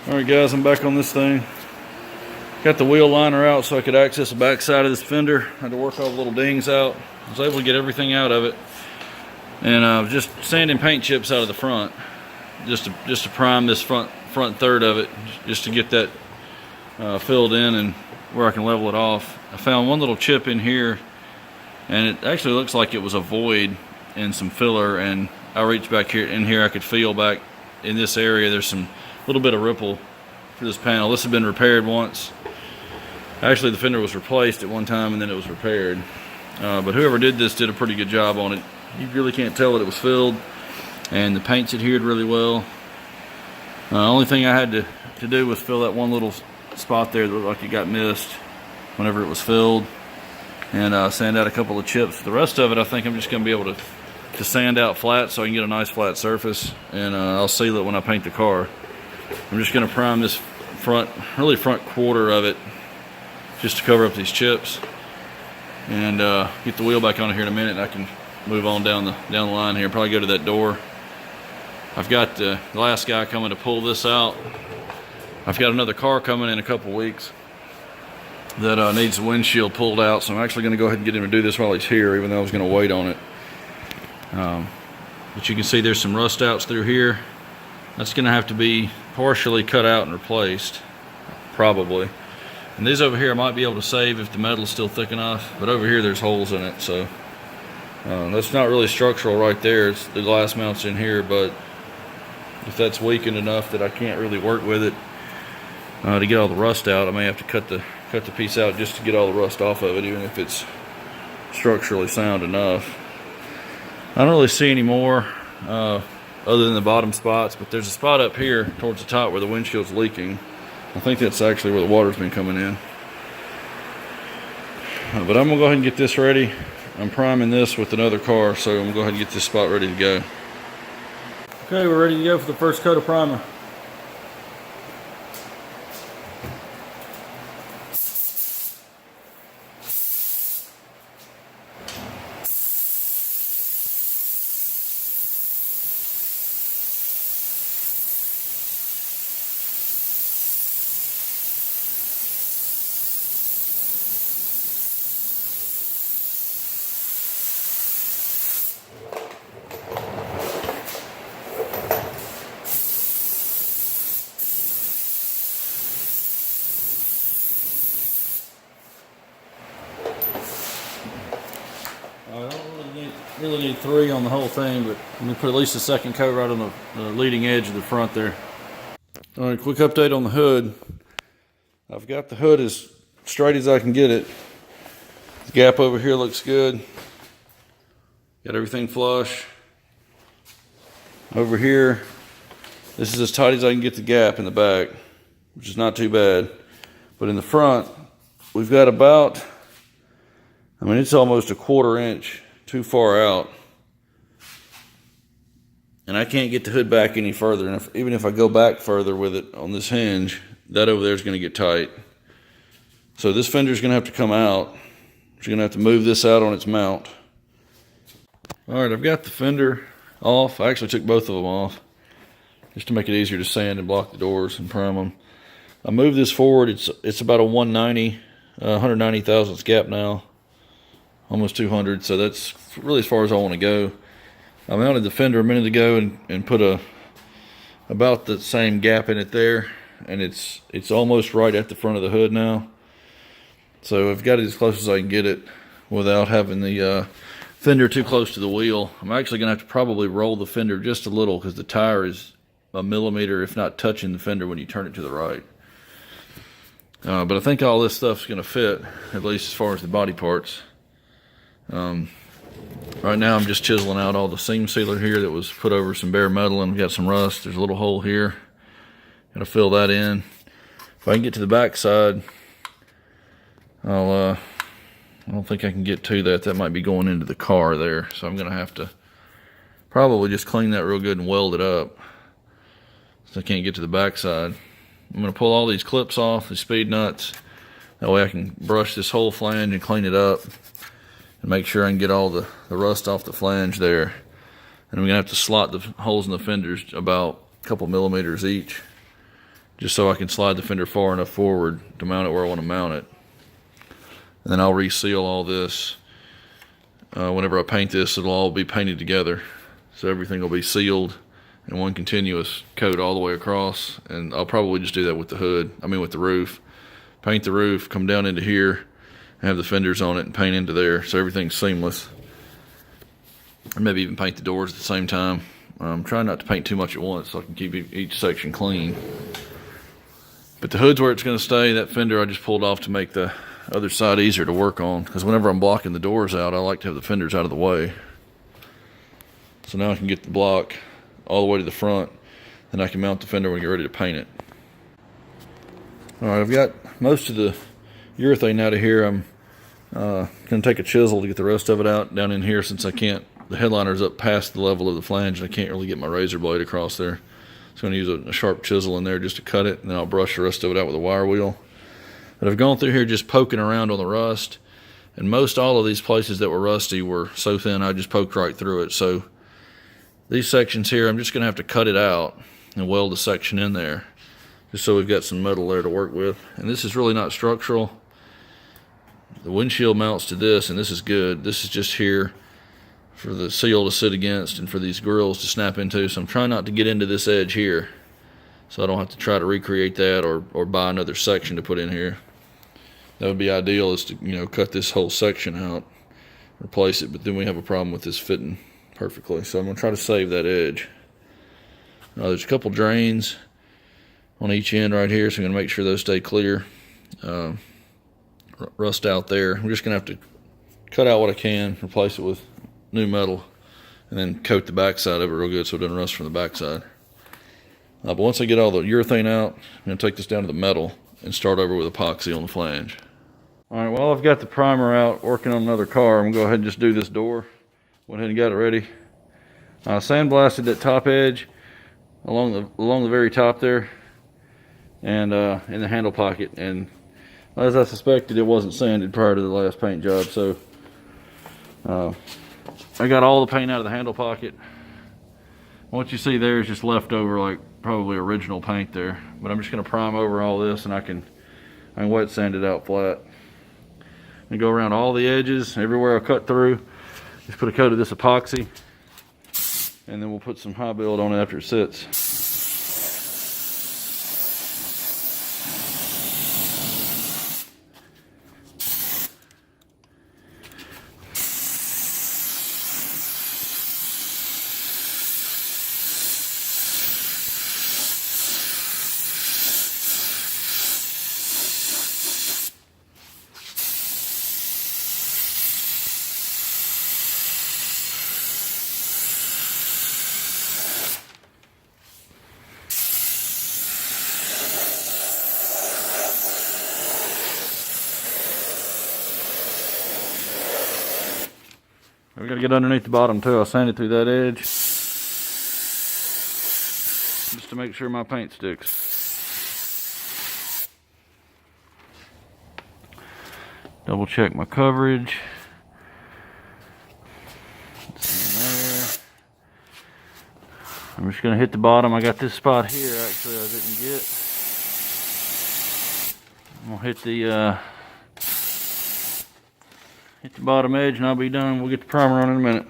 Alright guys, I'm back on this thing. Got the wheel liner out so I could access the back side of this fender. Had to work all the little dings out. I was able to get everything out of it. And just sanding paint chips out of the front. Just to prime this front third of it. Just to get that filled in and where I can level it off. I found one little chip in here. And it actually looks like it was a void and some filler. And I reached back here in here, I could feel back in this area there's some little bit of ripple for this panel. This had been repaired once. Actually, the fender was replaced at one time and then it was repaired. But whoever did this did a pretty good job on it. You really can't tell that it was filled, and the paint's adhered really well. Only thing I had to do was fill that one little spot there that looked like it got missed whenever it was filled, and sand out a couple of chips. The rest of it, I think I'm just going to be able to sand out flat so I can get a nice flat surface, and I'll seal it when I paint the car. I'm just going to prime this front quarter of it just to cover up these chips, and get the wheel back on here in a minute, and I can move on down the line here. Probably go to that door. I've got the glass guy coming to pull this out. I've got another car coming in a couple weeks that needs the windshield pulled out, so I'm actually going to go ahead and get him to do this while he's here, even though I was going to wait on it. But you can see there's some rust outs through here. That's going to have to be partially cut out and replaced, probably. And these over here I might be able to save if the metal's still thick enough, but over here there's holes in it, so that's not really structural right there. It's the glass mounts in here, but if that's weakened enough that I can't really work with it to get all the rust out, I may have to cut the piece out just to get all the rust off of it, even if it's structurally sound enough. I don't really see any more other than the bottom spots, but there's a spot up here towards the top where the windshield's leaking. I think that's actually where the water's been coming in. But I'm gonna go ahead and get this ready. I'm priming this with another car, so I'm gonna go ahead and get this spot ready to go. Okay, we're ready to go for the first coat of primer. I don't really need 3 on the whole thing, but I'm going to put at least a second coat right on the leading edge of the front there. Alright, quick update on the hood. I've got the hood as straight as I can get it. The gap over here looks good. Got everything flush. Over here, this is as tight as I can get the gap in the back, which is not too bad. But in the front, we've got about, I mean, it's almost a 1/4 inch too far out. And I can't get the hood back any further. And even if I go back further with it on this hinge, that over there is going to get tight. So this fender is going to have to come out. You're going to have to move this out on its mount. All right, I've got the fender off. I actually took both of them off just to make it easier to sand and block the doors and prime them. I moved this forward. It's about a 190 thousandths gap now. Almost 200, so that's really as far as I want to go. I mounted the fender a minute ago and put about the same gap in it there, and it's almost right at the front of the hood now. So I've got it as close as I can get it without having the fender too close to the wheel. I'm actually going to have to probably roll the fender just a little because the tire is a millimeter, if not touching the fender when you turn it to the right. But I think all this stuff's going to fit, at least as far as the body parts. Right now I'm just chiseling out all the seam sealer here that was put over some bare metal, and we got some rust. There's a little hole here. Gotta fill that in. If I can get to the back side, I don't think I can get to that. That might be going into the car there, so I'm gonna have to probably just clean that real good and weld it up, so I can't get to the back side. I'm gonna pull all these clips off, the speed nuts. That way I can brush this whole flange and clean it up and make sure I can get all the rust off the flange there. And I'm gonna have to slot the holes in the fenders about a couple millimeters each. just so I can slide the fender far enough forward to mount it where I want to mount it. And then I'll reseal all this. Whenever I paint this, it'll all be painted together. So everything will be sealed in one continuous coat all the way across. And I'll probably just do that with the hood, with the roof. Paint the roof, come down into here, and have the fenders on it and paint into there so everything's seamless. And maybe even paint the doors at the same time. I'm trying not to paint too much at once so I can keep each section clean. But the hood's where it's going to stay. That fender I just pulled off to make the other side easier to work on, because whenever I'm blocking the doors out, I like to have the fenders out of the way. So now I can get the block all the way to the front, and I can mount the fender when I get ready to paint it. Alright, I've got most of the urethane out of here. I'm going to take a chisel to get the rest of it out down in here, since I can't, the headliner's up past the level of the flange and I can't really get my razor blade across there. So I'm going to use a sharp chisel in there just to cut it, and then I'll brush the rest of it out with a wire wheel. But I've gone through here just poking around on the rust, and most all of these places that were rusty were so thin I just poked right through it. So these sections here, I'm just going to have to cut it out and weld the section in there, just so we've got some metal there to work with. And this is really not structural. The windshield mounts to this, and this is good. This is just here for the seal to sit against and for these grills to snap into. So I'm trying not to get into this edge here, so I don't have to try to recreate that or buy another section to put in here. That would be ideal, is to cut this whole section out, replace it, but then we have a problem with this fitting perfectly. So I'm going to try to save that edge. Now there's a couple drains on each end right here, so I'm going to make sure those stay clear. Rust out there. I'm just going to have to cut out what I can, replace it with new metal, and then coat the backside of it real good so it doesn't rust from the backside. But once I get all the urethane out, I'm going to take this down to the metal and start over with epoxy on the flange. Alright, well, I've got the primer out working on another car. I'm going to go ahead and just do this door. Went ahead and got it ready. Sandblasted that top edge along the very top there, and in the handle pocket. And as I suspected, it wasn't sanded prior to the last paint job, so I got all the paint out of the handle pocket. What you see there is just leftover, like probably original paint there. But I'm just going to prime over all this, and I can wet sand it out flat. And go around all the edges, everywhere I cut through. Just put a coat of this epoxy, and then we'll put some high build on it after it sits. We gotta get underneath the bottom too. I'll sand it through that edge just to make sure my paint sticks. Double check my coverage. There. I'm just gonna hit the bottom. I got this spot here actually I didn't get. I'm gonna hit the bottom edge and I'll be done. We'll get the primer on in a minute.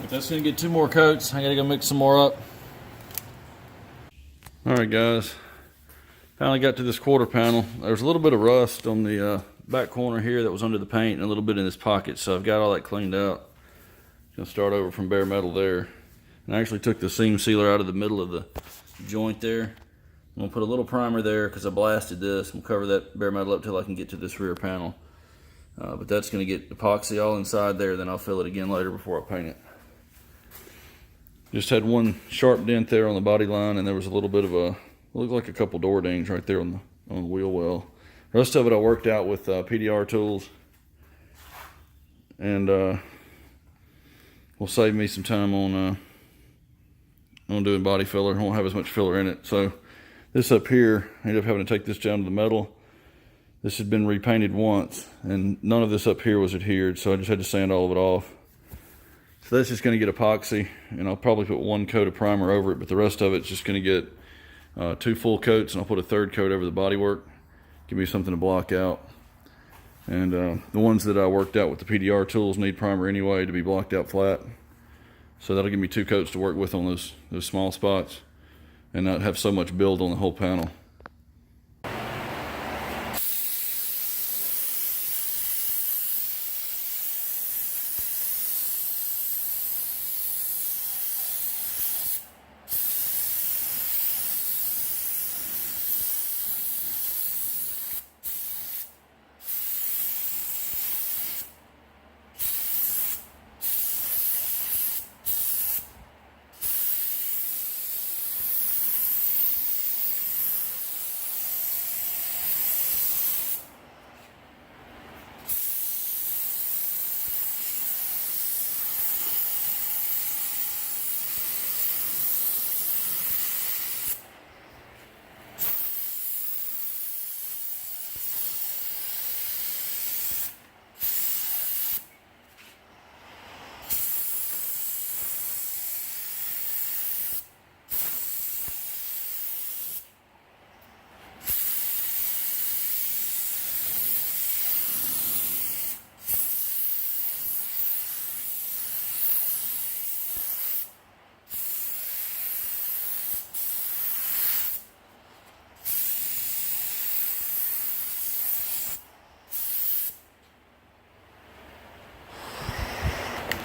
That's gonna get 2 more coats. I gotta go mix some more up. Alright guys, finally got to this quarter panel. There's a little bit of rust on the back corner here that was under the paint, and a little bit in this pocket, so I've got all that cleaned out. Gonna start over from bare metal there. And I actually took the seam sealer out of the middle of the joint there. I'm gonna put a little primer there because I blasted this. I'm gonna cover that bare metal up till I can get to this rear panel. But that's gonna get epoxy all inside there, then I'll fill it again later before I paint it. Just had one sharp dent there on the body line, and there was a little bit of a, looked like a couple door dings right there on the wheel well. The rest of it I worked out with PDR tools, and will save me some time on doing body filler. I won't have as much filler in it. So this up here, I ended up having to take this down to the metal. This had been repainted once, and none of this up here was adhered, so I just had to sand all of it off. So that's just going to get epoxy, and I'll probably put one coat of primer over it, but the rest of it's just going to get 2 full coats, and I'll put a 3rd coat over the bodywork. Give me something to block out. And the ones that I worked out with the PDR tools need primer anyway to be blocked out flat. So that'll give me 2 coats to work with on those small spots and not have so much build on the whole panel.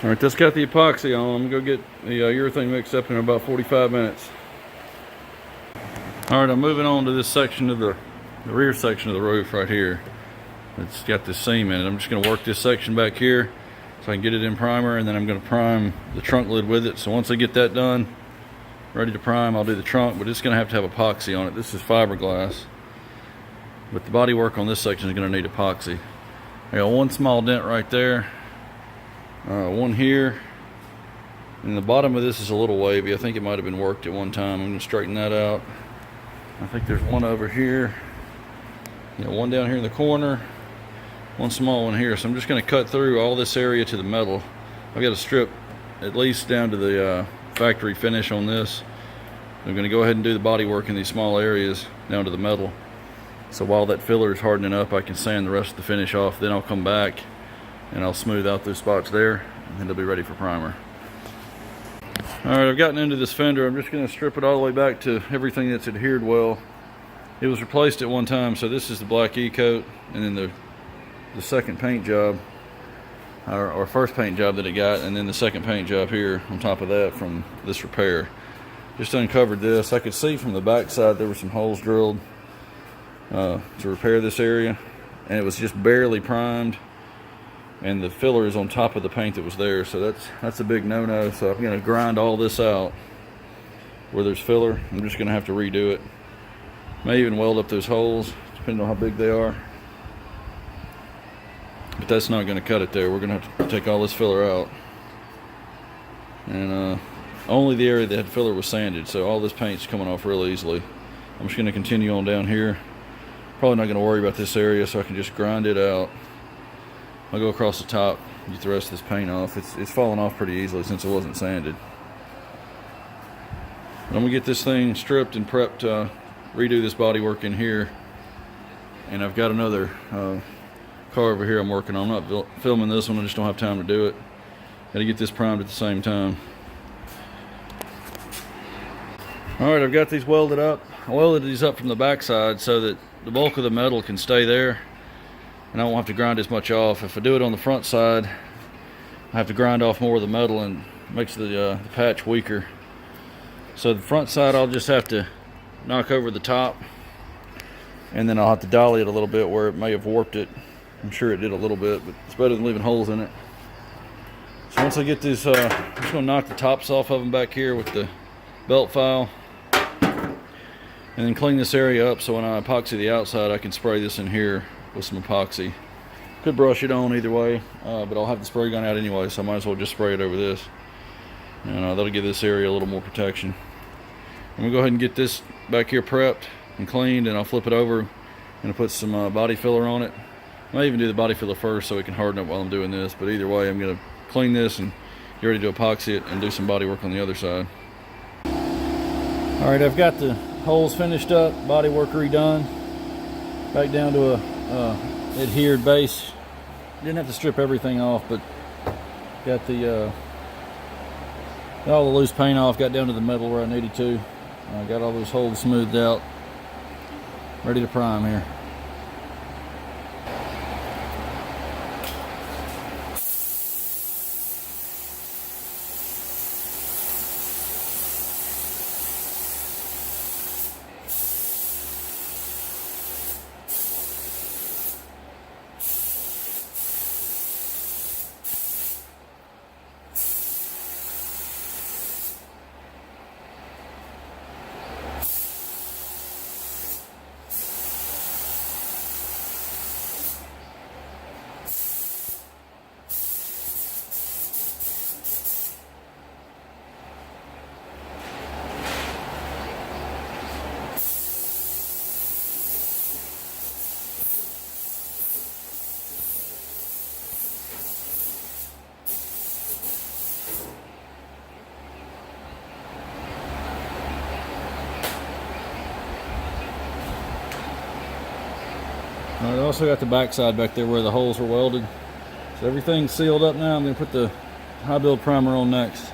All right, that's got the epoxy on. I'm gonna go get the urethane mixed up in about 45 minutes. All right, I'm moving on to this section of the rear section of the roof right here. It's got this seam in it. I'm just gonna work this section back here so I can get it in primer, and then I'm gonna prime the trunk lid with it. So once I get that done, ready to prime, I'll do the trunk, but it's gonna have to have epoxy on it. This is fiberglass, but the body work on this section is gonna need epoxy. I got one small dent right there. One here, and the bottom of this is a little wavy. I think it might have been worked at one time. I'm going to straighten that out. I think there's one over here, one down here in the corner, one small one here. So I'm just going to cut through all this area to the metal. I've got to strip at least down to the factory finish on this. I'm going to go ahead and do the body work in these small areas down to the metal. So while that filler is hardening up, I can sand the rest of the finish off. Then I'll come back and I'll smooth out those spots there, and then they'll be ready for primer. All right, I've gotten into this fender. I'm just going to strip it all the way back to everything that's adhered well. It was replaced at one time, so this is the black E coat, and then the second paint job, or first paint job that it got, and then the second paint job here on top of that from this repair. Just uncovered this. I could see from the back side there were some holes drilled to repair this area, and it was just barely primed. And the filler is on top of the paint that was there, so that's a big no-no. So I'm going to grind all this out where there's filler. I'm just going to have to redo it. May even weld up those holes, depending on how big they are. But that's not going to cut it there. We're going to have to take all this filler out. And only the area that had filler was sanded, so all this paint's coming off real easily. I'm just going to continue on down here. Probably not going to worry about this area, so I can just grind it out. I'll go across the top, get the rest of this paint off. It's falling off pretty easily since it wasn't sanded. But I'm gonna get this thing stripped and prepped to redo this body work in here. And I've got another car over here I'm working on. I'm not filming this one, I just don't have time to do it. Gotta get this primed at the same time. All right, I've got these welded up. I welded these up from the back side so that the bulk of the metal can stay there, and I won't have to grind as much off. If I do it on the front side, I have to grind off more of the metal, and makes the patch weaker. So the front side, I'll just have to knock over the top, and then I'll have to dolly it a little bit where it may have warped it. I'm sure it did a little bit, but it's better than leaving holes in it. So Once I get this, I'm just gonna knock the tops off of them back here with the belt file, and then clean this area up so when I epoxy the outside, I can spray this in here with some epoxy. Could brush it on either way, but I'll have the spray gun out anyway, so I might as well just spray it over this. And that'll give this area a little more protection. I'm gonna go ahead and get this back here prepped and cleaned, and I'll flip it over and put some body filler on it. I might even do the body filler first so it can harden up while I'm doing this, but either way, I'm gonna clean this and get ready to epoxy it and do some body work on the other side. All right, I've got the holes finished up, body work redone, back down to a adhered base. Didn't have to strip everything off, but got the all the loose paint off, got down to the metal where I needed to. Got all those holes smoothed out, ready to prime here. I also got the backside back there where the holes were welded. So everything's sealed up now. I'm going to put the high build primer on next.